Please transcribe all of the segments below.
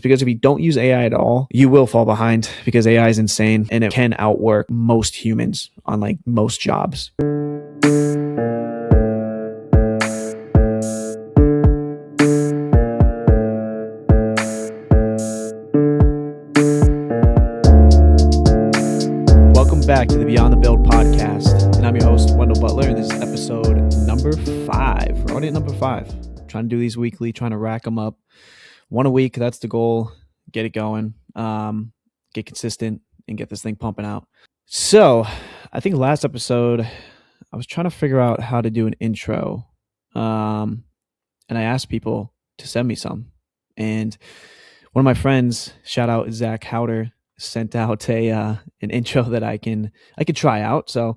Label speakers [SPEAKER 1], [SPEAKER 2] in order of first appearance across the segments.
[SPEAKER 1] Because if you don't use AI at all, you will fall behind because AI is insane and it can outwork most humans on like most jobs. Welcome back to the Beyond the Build podcast. And I'm your host, Wendell Butler, and this is episode number 5. We're already at number 5. Trying to do these weekly, trying to rack them up. One a week, that's the goal. Get it going, get consistent, and get this thing pumping out. So I think last episode, I was trying to figure out how to do an intro. And I asked people to send me some. And one of my friends, shout out Zach Howder, sent out an intro that I could try out. So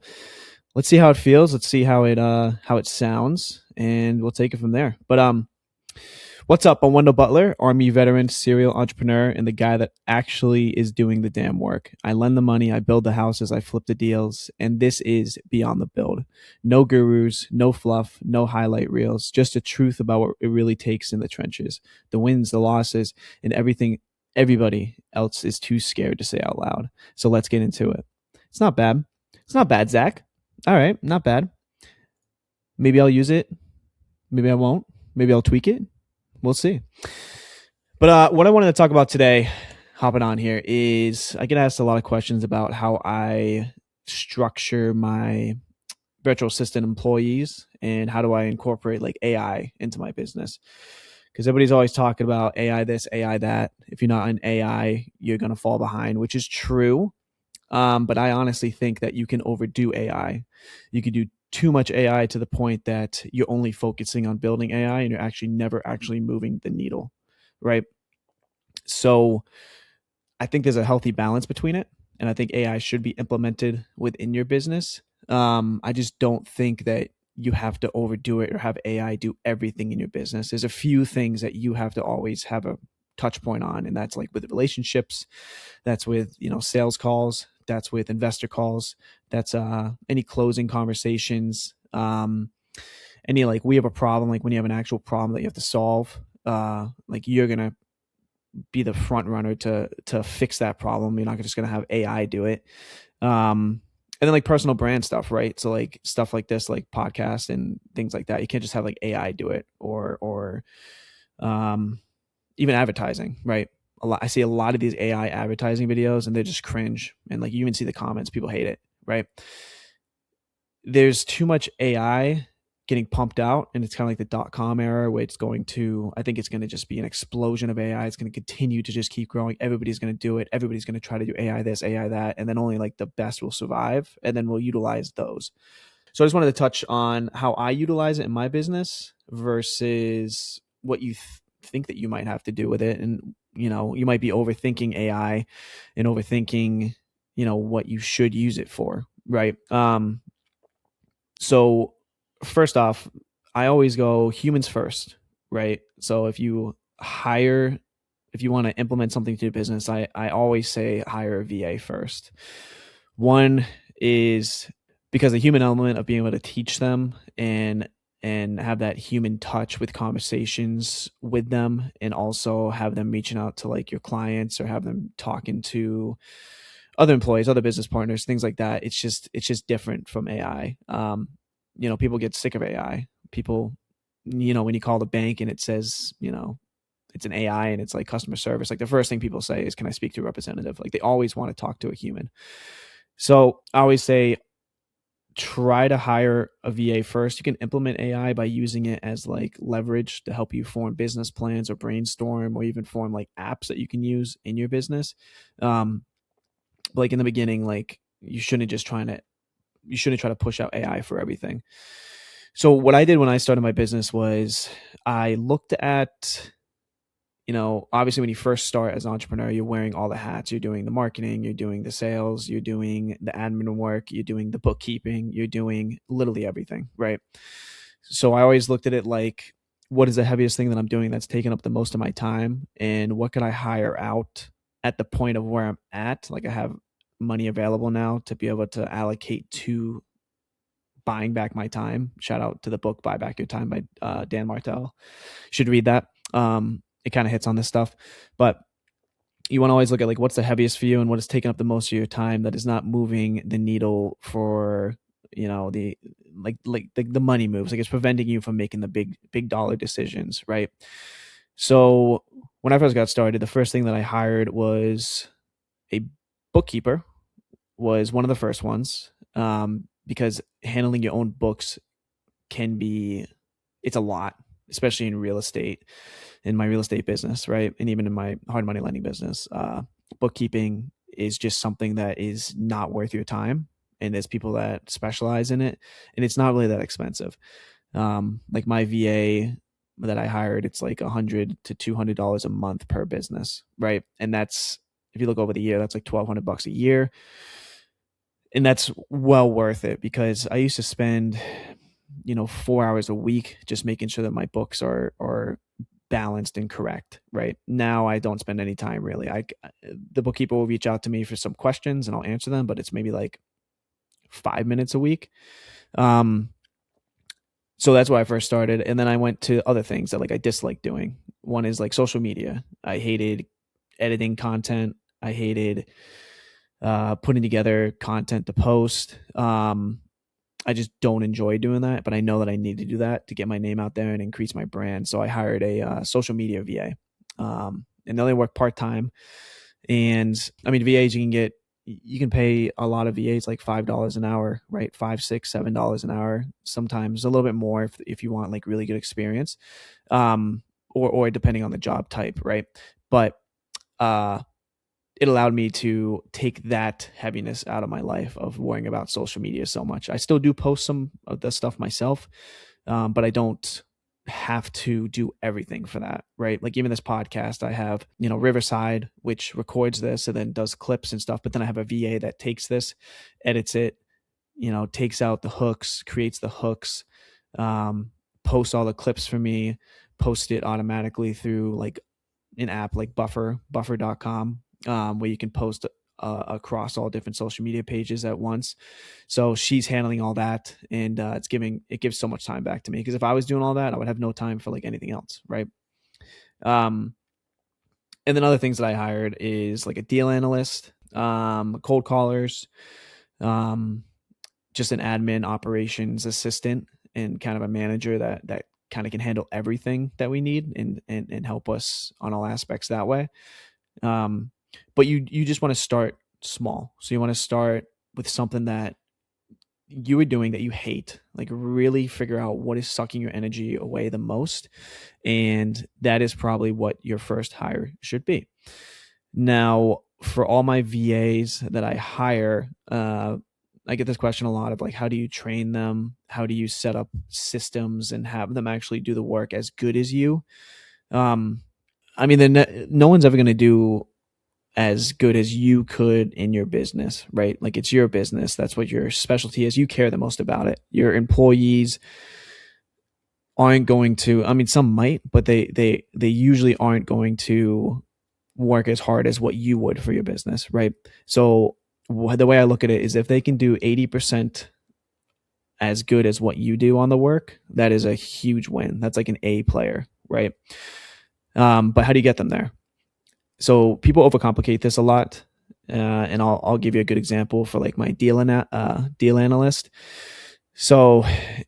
[SPEAKER 1] let's see how it feels. Let's see how it sounds, and we'll take it from there. But what's up? I'm Wendell Butler, Army veteran, serial entrepreneur, and the guy that actually is doing the damn work. I lend the money, I build the houses, I flip the deals, and this is Beyond the Build. No gurus, no fluff, no highlight reels, just the truth about what it really takes in the trenches, the wins, the losses, and everything everybody else is too scared to say out loud. So let's get into it. It's not bad. It's not bad, Zach. All right, not bad. Maybe I'll use it. Maybe I won't. Maybe I'll tweak it. We'll see. But what I wanted to talk about today, hopping on here, is I get asked a lot of questions about how I structure my virtual assistant employees and how do I incorporate like AI into my business. Because everybody's always talking about AI this, AI that. If you're not in AI, you're going to fall behind, which is true. But I honestly think that you can overdo AI. You could do too much AI to the point that you're only focusing on building AI and you're actually never actually moving the needle, right? So I think there's a healthy balance between it. And I think AI should be implemented within your business. I just don't think that you have to overdo it or have AI do everything in your business. There's a few things that you have to always have a touch point on. And that's like with relationships, that's with, sales calls, that's with investor calls, that's any closing conversations, any like we have a problem, like when you have an actual problem that you have to solve, like you're going to be the front runner to fix that problem. You're not just going to have AI do it. And then like personal brand stuff, right? So like stuff like this, like podcasts and things like that, you can't just have like AI do it or even advertising, right? I see a lot of these AI advertising videos and they're just cringe. And like you even see the comments, people hate it, right? There's too much AI getting pumped out, and it's kind of like the .com era where I think it's going to just be an explosion of AI. It's going to continue to just keep growing. Everybody's going to do it. Everybody's going to try to do AI this, AI that, and then only like the best will survive, and then we'll utilize those. So I just wanted to touch on how I utilize it in my business versus what you think that you might have to do with it. And, you might be overthinking AI and overthinking, what you should use it for, right? So first off, I always go humans first, right? So if you want to implement something to your business, I always say hire a VA first. One is because the human element of being able to teach them and have that human touch with conversations with them, and also have them reaching out to like your clients or have them talking to other employees, other business partners, things like that. It's just different from AI. People get sick of AI. People, when you call the bank and it says, it's an AI and it's like customer service, like the first thing people say is, can I speak to a representative? Like they always want to talk to a human. So I always say, try to hire a VA first. You can implement AI by using it as like leverage to help you form business plans or brainstorm or even form like apps that you can use in your business. Like in the beginning, like you shouldn't try to push out AI for everything. So what I did when I started my business was I looked at, obviously when you first start as an entrepreneur, you're wearing all the hats. You're doing the marketing, you're doing the sales, you're doing the admin work, you're doing the bookkeeping, you're doing literally everything, right? So I always looked at it like, what is the heaviest thing that I'm doing that's taking up the most of my time? And what can I hire out at the point of where I'm at? Like I have money available now to be able to allocate to buying back my time. Shout out to the book Buy Back Your Time by Dan Martell. You should read that. It kind of hits on this stuff. But you want to always look at like what's the heaviest for you and what is taking up the most of your time that is not moving the needle for, the the money moves. Like it's preventing you from making the big dollar decisions, right? So when I first got started, the first thing that I hired was a bookkeeper. Was one of the first ones, because handling your own books can be, it's a lot, especially in real estate, in my real estate business, right? And even in my hard money lending business, bookkeeping is just something that is not worth your time. And there's people that specialize in it, and it's not really that expensive. Like my VA that I hired, it's like $100 to $200 a month per business, right? And that's, if you look over the year, that's like $1,200 a year, and that's well worth it, because I used to spend 4 hours a week just making sure that my books are balanced and correct. Right now, I don't spend any time really. The bookkeeper will reach out to me for some questions and I'll answer them, but it's maybe like 5 minutes a week. So that's why I first started, and then I went to other things that like I dislike doing. One is like social media. I hated editing content. I hated putting together content to post. I just don't enjoy doing that, but I know that I need to do that to get my name out there and increase my brand. So I hired a social media VA, and they only work part-time. And I mean, VAs, you can pay a lot of VAs like $5 an hour, right? $5, $6, $7 an hour, sometimes a little bit more if you want like really good experience, or depending on the job type, right? But it allowed me to take that heaviness out of my life of worrying about social media so much. I still do post some of the stuff myself, but I don't have to do everything for that, right? Like even this podcast, I have, Riverside, which records this and then does clips and stuff. But then I have a VA that takes this, edits it, takes out the hooks, creates the hooks, posts all the clips for me, post it automatically through like an app like buffer.com, where you can post across all different social media pages at once. So she's handling all that, and it gives so much time back to me, because if I was doing all that, I would have no time for like anything else, right? And then other things that I hired is like a deal analyst, cold callers, just an admin operations assistant, and kind of a manager that kind of can handle everything that we need and help us on all aspects that way. But you just want to start small. So you want to start with something that you are doing that you hate, like really figure out what is sucking your energy away the most. And that is probably what your first hire should be. Now, for all my VAs that I hire, I get this question a lot of like, how do you train them? How do you set up systems and have them actually do the work as good as you? I mean, no one's ever going to do as good as you could in your business, right? Like it's your business. That's what your specialty is. You care the most about it. Your employees aren't going to, I mean, some might, but they usually aren't going to work as hard as what you would for your business, right? So the way I look at it is if they can do 80% as good as what you do on the work, that is a huge win. That's like an A player, right? But how do you get them there? So people overcomplicate this a lot, and I'll give you a good example for like my deal analyst. So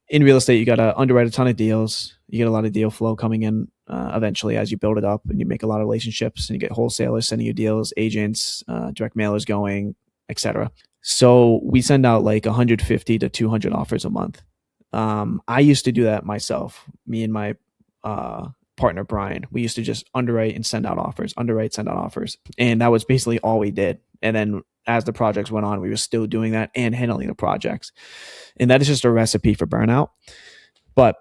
[SPEAKER 1] in real estate, you got to underwrite a ton of deals. You get a lot of deal flow coming in eventually as you build it up, and you make a lot of relationships, and you get wholesalers sending you deals, agents, direct mailers going, etc. So we send out like 150 to 200 offers a month. I used to do that myself. Me and my partner Brian, we used to just underwrite and send out offers, and that was basically all we did. And then as the projects went on, we were still doing that and handling the projects, and that is just a recipe for burnout. But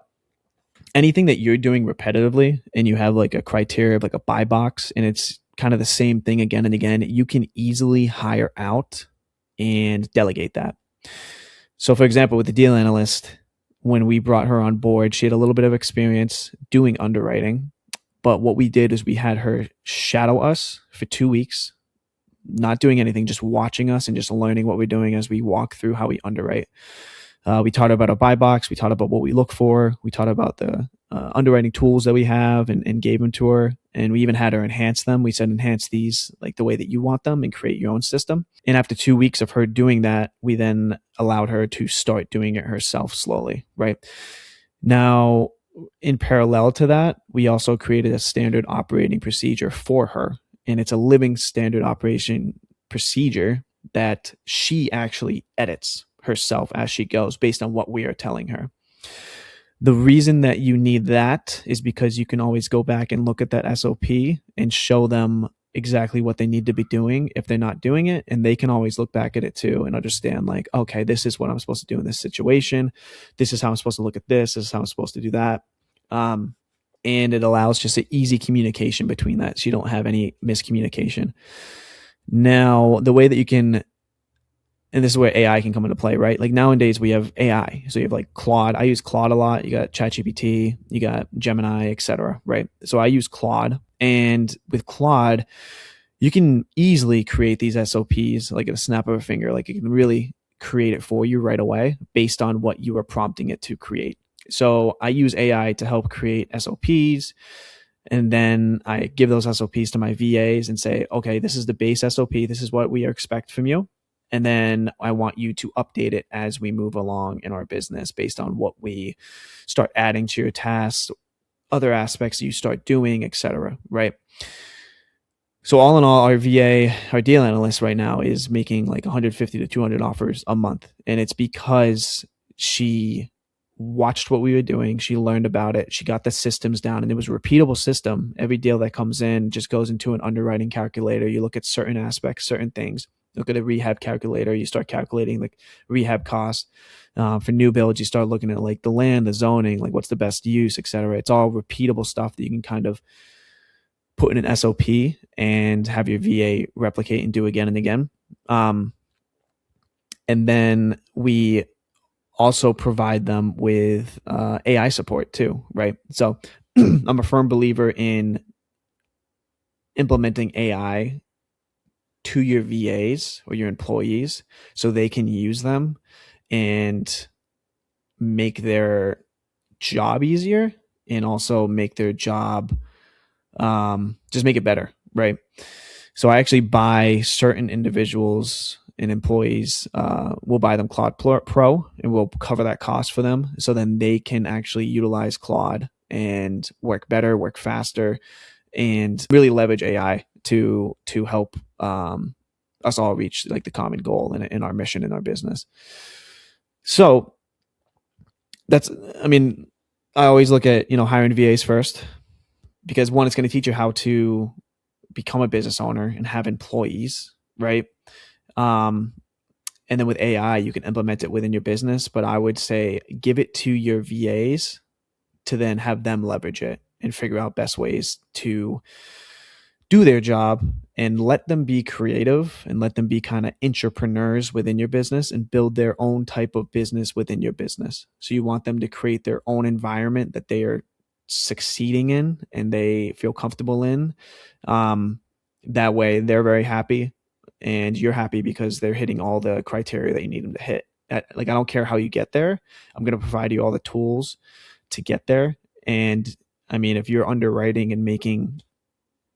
[SPEAKER 1] anything that you're doing repetitively and you have like a criteria of like a buy box, and it's kind of the same thing again and again, you can easily hire out and delegate that. So for example, with the deal analyst, when we brought her on board, she had a little bit of experience doing underwriting. But what we did is we had her shadow us for 2 weeks, not doing anything, just watching us and just learning what we're doing as we walk through how we underwrite. We taught her about a buy box. We taught her about what we look for. We taught her about the underwriting tools that we have and gave them to her. And we even had her enhance them. We said, enhance these like the way that you want them and create your own system. And after 2 weeks of her doing that, we then allowed her to start doing it herself slowly, right? Now, in parallel to that, we also created a standard operating procedure for her. And it's a living standard operation procedure that she actually edits herself as she goes based on what we are telling her. The reason that you need that is because you can always go back and look at that SOP and show them exactly what they need to be doing if they're not doing it. And they can always look back at it too and understand like, okay, this is what I'm supposed to do in this situation. This is how I'm supposed to look at this. This is how I'm supposed to do that. And it allows just an easy communication between that. So you don't have any miscommunication. Now, the way that you can, and this is where AI can come into play, right? Like nowadays we have AI. So you have like Claude. I use Claude a lot. You got ChatGPT, you got Gemini, etc. Right? So I use Claude. And with Claude, you can easily create these SOPs like at a snap of a finger. Like it can really create it for you right away based on what you are prompting it to create. So I use AI to help create SOPs. And then I give those SOPs to my VAs and say, okay, this is the base SOP. This is what we expect from you. And then I want you to update it as we move along in our business based on what we start adding to your tasks, other aspects you start doing, etc. Right? So all in all, our VA, our deal analyst right now is making like 150 to 200 offers a month. And it's because she watched what we were doing. She learned about it. She got the systems down, and it was a repeatable system. Every deal that comes in just goes into an underwriting calculator. You look at certain aspects, certain things. Look at a rehab calculator. You start calculating like rehab costs. For new builds, you start looking at like the land, the zoning, like what's the best use, et cetera. It's all repeatable stuff that you can kind of put in an SOP and have your VA replicate and do again and again. And then we also provide them with AI support too, right? So I'm a firm believer in implementing AI to your VAs or your employees so they can use them and make their job easier and also make their job just make it better, right? So I actually buy certain individuals and employees, we'll buy them Claude Pro and we'll cover that cost for them. So then they can actually utilize Claude and work better, work faster, and really leverage AI to help us all reach like the common goal in our mission in our business. So that's, I mean, I always look at, hiring VAs first because one, it's going to teach you how to become a business owner and have employees, right? And then with AI, you can implement it within your business, but I would say give it to your VAs to then have them leverage it and figure out best ways to do their job and let them be creative and let them be kind of entrepreneurs within your business and build their own type of business within your business. So you want them to create their own environment that they are succeeding in and they feel comfortable in. That way they're very happy and you're happy because they're hitting all the criteria that you need them to hit. Like, I don't care how you get there. I'm going to provide you all the tools to get there. And I mean, if you're underwriting and making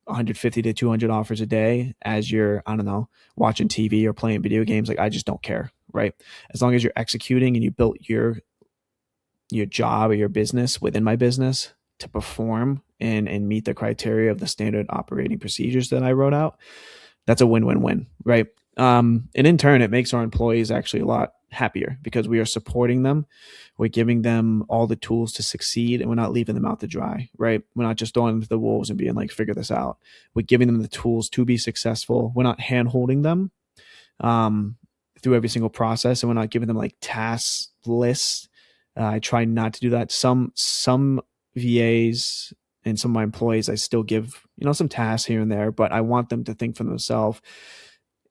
[SPEAKER 1] 150 to 200 offers a day as you're, I don't know, watching TV or playing video games, like I just don't care, right? As long as you're executing and you built your job or your business within my business to perform and meet the criteria of the standard operating procedures that I wrote out, that's a win-win-win, right? And in turn, it makes our employees actually a lot happier because we are supporting them. We're giving them all the tools to succeed and we're not leaving them out to dry, right? We're not just throwing them to the wolves and being like, figure this out. We're giving them the tools to be successful. We're not hand-holding them through every single process, and we're not giving them like task lists. I try not to do that. Some VAs and some of my employees, I still give, some tasks here and there, but I want them to think for themselves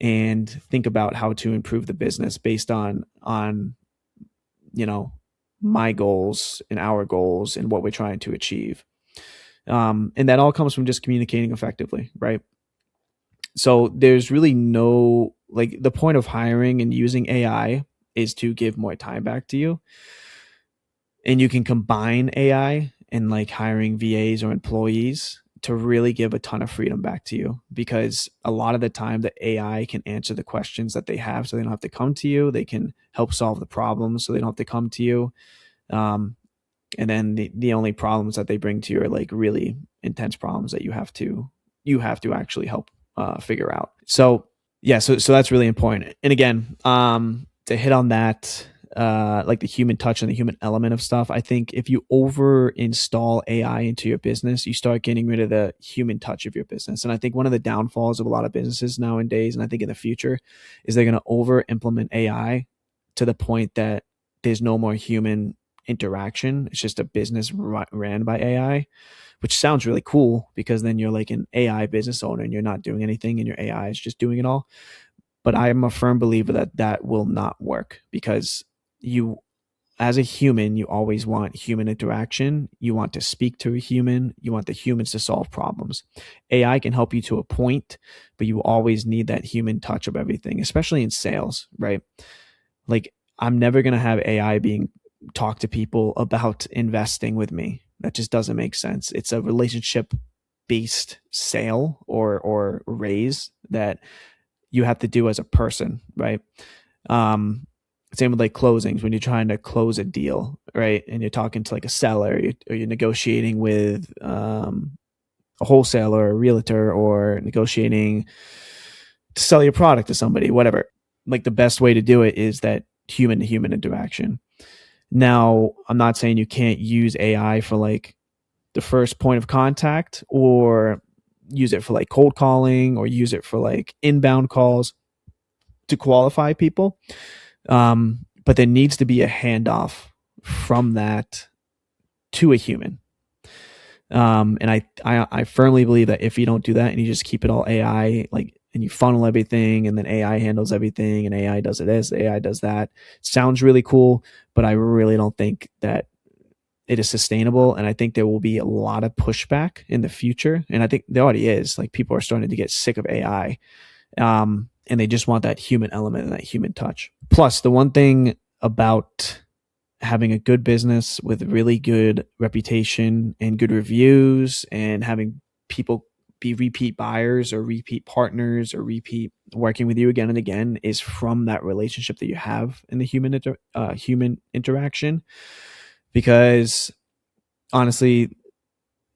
[SPEAKER 1] and think about how to improve the business based on my goals and our goals and what we're trying to achieve. And that all comes from just communicating effectively, right? So there's really no, like, the point of hiring and using AI is to give more time back to you. And you can combine AI and like hiring VAs or employees to really give a ton of freedom back to you, because a lot of the time the AI can answer the questions that they have, so they don't have to come to you. They can help solve the problems, so they don't have to come to you. Um, and then the only problems that they bring to you are like really intense problems that you have to actually help figure out. So yeah, so that's really important. And again, to hit on that, like the human touch and the human element of stuff, I think if you over install AI into your business, you start getting rid of the human touch of your business. And I think one of the downfalls of a lot of businesses nowadays, and I think in the future, is they're going to over implement AI to the point that there's no more human interaction. It's just a business ran by AI, which sounds really cool, because then you're like an AI business owner and you're not doing anything and your AI is just doing it all. But I am a firm believer that that will not work, because you, as a human, you always want human interaction. You want to speak to a human. You want the humans to solve problems. AI can help you to a point, but you always need that human touch of everything, especially in sales, right? Like, I'm never going to have AI being talk to people about investing with me. That just doesn't make sense. It's a relationship based sale or raise that you have to do as a person, right? Um, Same with like closings, when you're trying to close a deal, right? And you're talking to like a seller, or you're negotiating with a wholesaler or a realtor, or negotiating to sell your product to somebody, whatever. Like, the best way to do it is that human to human interaction. Now, I'm not saying you can't use AI for like the first point of contact, or use it for like cold calling, or use it for like inbound calls to qualify people. But there needs to be a handoff from that to a human. And I firmly believe that if you don't do that and you just keep it all AI, like, and you funnel everything, and then AI handles everything, and AI does this, AI does that, sounds really cool, but I really don't think that it is sustainable. And I think there will be a lot of pushback in the future. And I think there already is. Like, people are starting to get sick of AI. And they just want that human element and that human touch. Plus, the one thing about having a good business with really good reputation and good reviews, and having people be repeat buyers or repeat partners or repeat working with you again and again, is from that relationship that you have in the human interaction. Because honestly,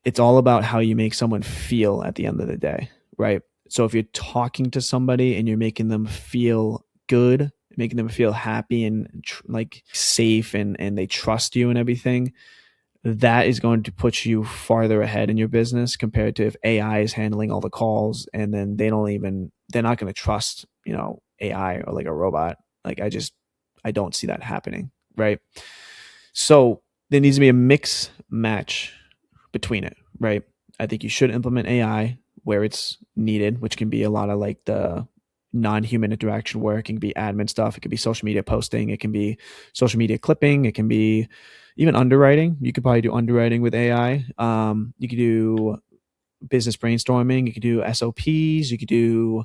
[SPEAKER 1] it's all about how you make someone feel at the end of the day, right? So if you're talking to somebody and you're making them feel good, making them feel happy and like safe, and they trust you and everything, that is going to put you farther ahead in your business, compared to if AI is handling all the calls, and then they're not going to trust, AI or like a robot. Like, I don't see that happening, right? So there needs to be a mix match between it, right? I think you should implement AI where it's needed, which can be a lot of like the non-human interaction work. It can be admin stuff. It could be social media posting. It can be social media clipping. It can be even underwriting. You could probably do underwriting with AI. You could do business brainstorming. You could do SOPs. You could do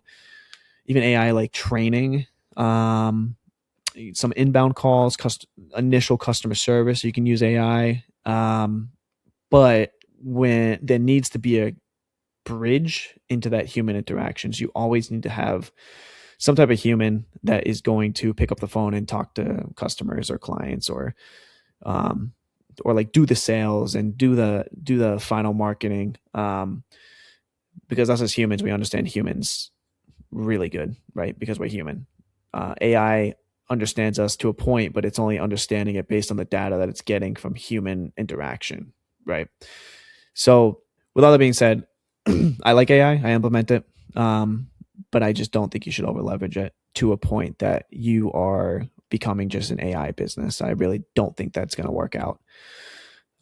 [SPEAKER 1] even AI like training. Some inbound calls, initial customer service. You can use AI. But when there needs to be a bridge into that human interactions, you always need to have some type of human that is going to pick up the phone and talk to customers or clients, or like do the sales and do the final marketing. Because us as humans, we understand humans really good, right? Because we're human. AI understands us to a point, but it's only understanding it based on the data that it's getting from human interaction, right? So with all that being said, I like AI. I implement it. But I just don't think you should over leverage it to a point that you are becoming just an AI business. I really don't think that's going to work out.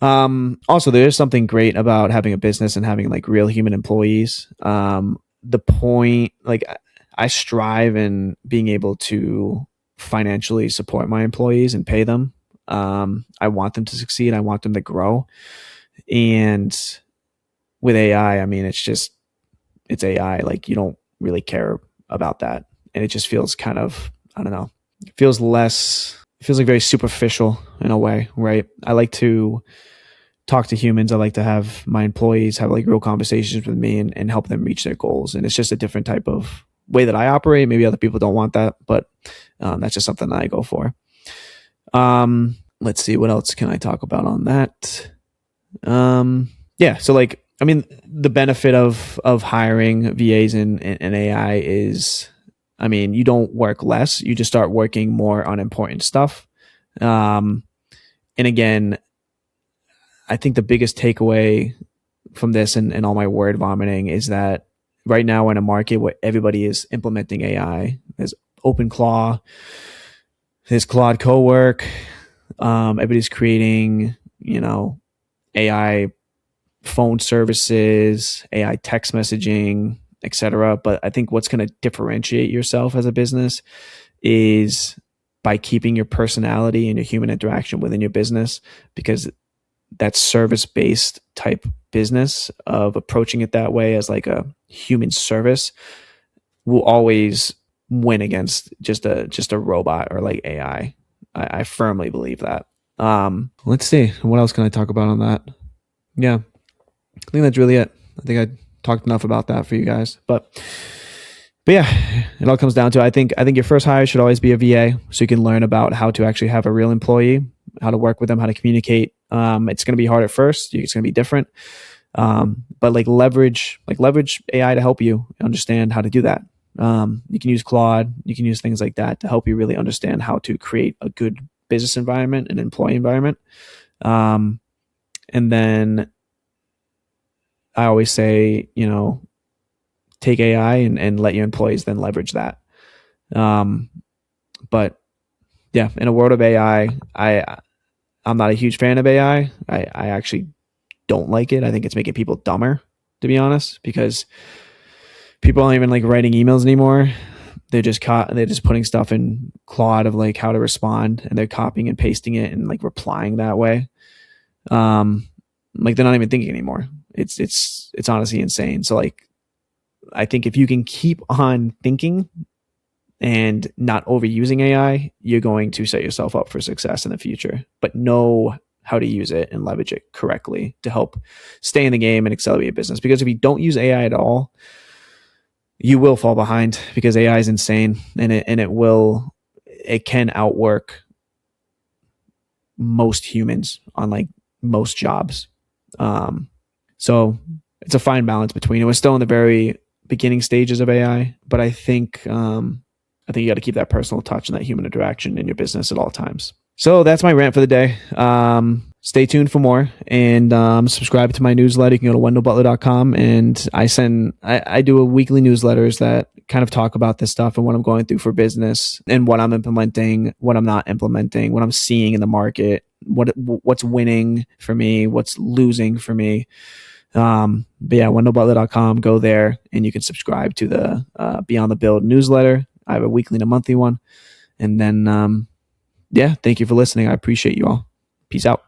[SPEAKER 1] Also, there is something great about having a business and having like real human employees. The point, like, I strive in being able to financially support my employees and pay them. I want them to succeed. I want them to grow. And with AI, I mean, it's AI. Like, you don't really care about that. And it just feels kind of, I don't know, it feels like very superficial in a way, right? I like to talk to humans. I like to have my employees have like real conversations with me and help them reach their goals. And it's just a different type of way that I operate. Maybe other people don't want that, but that's just something that I go for. Let's see, what else can I talk about on that? Yeah, so like, I mean, the benefit of hiring VAs and AI is, I mean, you don't work less, you just start working more on important stuff. And again, I think the biggest takeaway from this and all my word vomiting is that right now we're in a market where everybody is implementing AI. There's OpenClaw, there's Claude Cowork. Everybody's creating, AI phone services, AI text messaging, etc. But I think what's going to differentiate yourself as a business is by keeping your personality and your human interaction within your business, because that service-based type business of approaching it that way as like a human service will always win against just a robot or like AI. I firmly believe that. Let's see. What else can I talk about on that? Yeah, I think that's really it. I think I talked enough about that for you guys. But yeah, it all comes down to I think your first hire should always be a VA, so you can learn about how to actually have a real employee, how to work with them, how to communicate. It's going to be hard at first. It's going to be different. But like leverage AI to help you understand how to do that. You can use Claude, you can use things like that to help you really understand how to create a good business environment and employee environment. And then I always say, take AI and let your employees then leverage that. But yeah, in a world of AI, I'm not a huge fan of AI. I actually don't like it. I think it's making people dumber, to be honest, because people aren't even like writing emails anymore. They're just putting stuff in Claude of like how to respond, and they're copying and pasting it and like replying that way. Like they're not even thinking anymore. It's honestly insane. So like, I think if you can keep on thinking and not overusing AI, you're going to set yourself up for success in the future. But know how to use it and leverage it correctly to help stay in the game and accelerate your business. Because if you don't use AI at all, you will fall behind, because AI is insane, and it can outwork most humans on like most jobs. So it's a fine balance between it. We're still in the very beginning stages of AI, but I think you got to keep that personal touch and that human interaction in your business at all times. So that's my rant for the day. Stay tuned for more, and subscribe to my newsletter. You can go to wendellbutler.com, and I do a weekly newsletters that kind of talk about this stuff and what I'm going through for business and what I'm implementing, what I'm not implementing, what I'm seeing in the market, what's winning for me, what's losing for me. But yeah, wendellbutler.com, go there and you can subscribe to the Beyond the Build newsletter. I have a weekly and a monthly one. And then, yeah, thank you for listening. I appreciate you all. Peace out.